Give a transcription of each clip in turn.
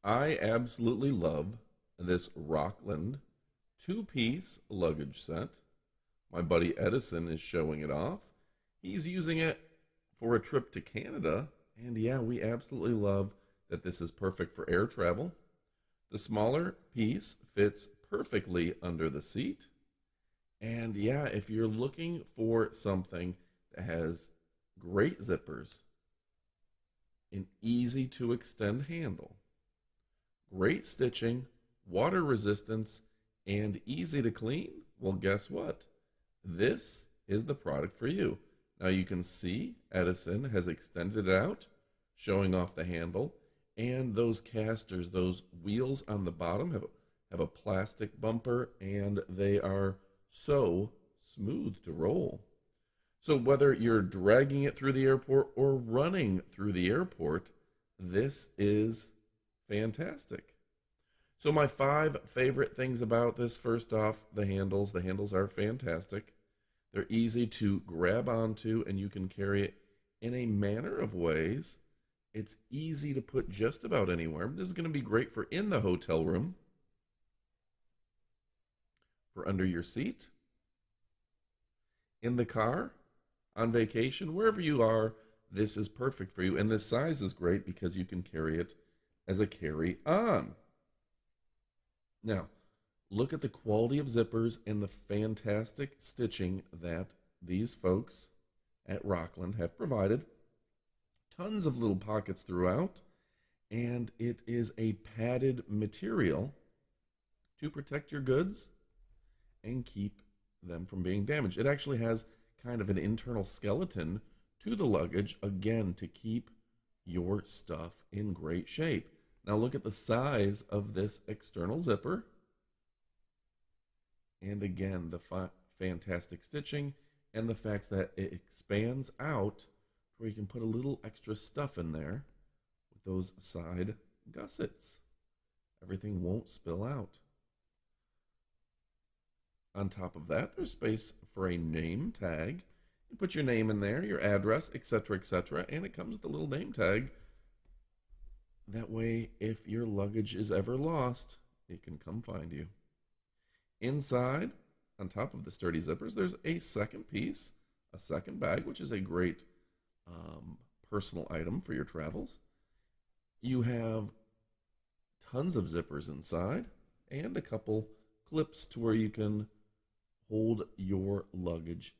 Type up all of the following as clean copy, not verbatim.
I absolutely love this Rockland two-piece luggage set. My buddy Edison is showing it off. He's using it for a trip to Canada. And yeah, we absolutely love that this is perfect for air travel. The smaller piece fits perfectly under the seat. And yeah, if you're looking for something that has great zippers, an easy to extend handle, great stitching, water resistance, and easy to clean, well, guess what? This is the product for you. Now you can see Edison has extended it out, showing off the handle, and those casters, those wheels on the bottom have a plastic bumper, and they are so smooth to roll. So whether you're dragging it through the airport or running through the airport, this is fantastic. So my 5 favorite things about this: first off, the handles. The handles are fantastic. They're easy to grab onto, and you can carry it in a manner of ways. It's easy to put just about anywhere. This is going to be great for in the hotel room, for under your seat, in the car, on vacation, wherever you are. This is perfect for you. And this size is great because you can carry it as a carry-on. Now, look at the quality of zippers and the fantastic stitching that these folks at Rockland have provided. Tons of little pockets throughout, and it is a padded material to protect your goods and keep them from being damaged. It actually has kind of an internal skeleton to the luggage, again, to keep your stuff in great shape. Now look at the size of this external zipper. And again, the fantastic stitching and the fact that it expands out where you can put a little extra stuff in there with those side gussets. Everything won't spill out. On top of that, there's space for a name tag. You put your name in there, your address, etc., etc., and it comes with a little name tag. That way, if your luggage is ever lost, it can come find you. Inside, on top of the sturdy zippers, there's a second piece, a second bag, which is a great personal item for your travels. You have tons of zippers inside and a couple clips to where you can hold your luggage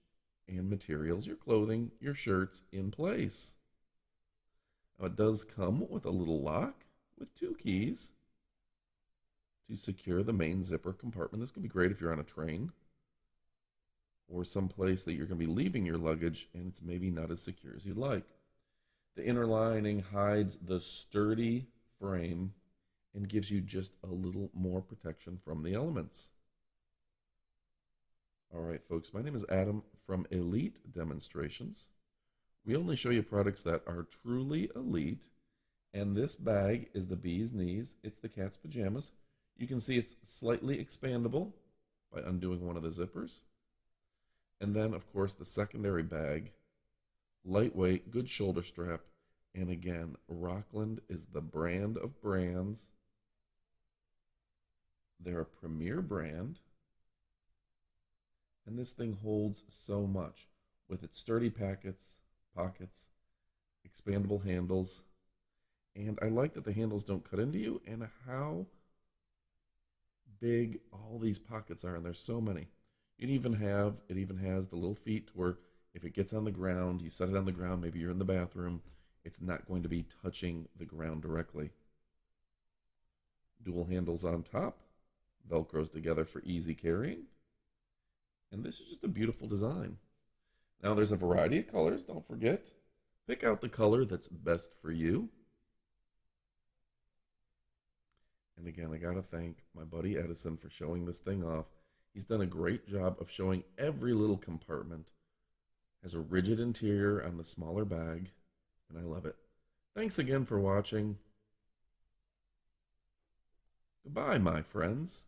and materials, your clothing, your shirts in place. Now, it does come with a little lock with 2 keys to secure the main zipper compartment. This can be great if you're on a train or someplace that you're going to be leaving your luggage and it's maybe not as secure as you'd like. The inner lining hides the sturdy frame and gives you just a little more protection from the elements. All right, folks, my name is Adam from Elite Demonstrations. We only show you products that are truly elite, and this bag is the bee's knees. It's the cat's pajamas. You can see it's slightly expandable by undoing one of the zippers. And then, of course, the secondary bag, lightweight, good shoulder strap, and again, Rockland is the brand of brands. They're a premier brand, and this thing holds so much with its sturdy pockets, expandable handles, and I like that the handles don't cut into you and how big all these pockets are, and there's so many. It even has the little feet where if it gets on the ground, you set it on the ground, maybe you're in the bathroom, it's not going to be touching the ground directly. Dual handles on top, Velcros together for easy carrying, and this is just a beautiful design. Now there's a variety of colors, don't forget. Pick out the color that's best for you. And again, I gotta thank my buddy Edison for showing this thing off. He's done a great job of showing every little compartment. Has a rigid interior on the smaller bag, and I love it. Thanks again for watching. Goodbye, my friends.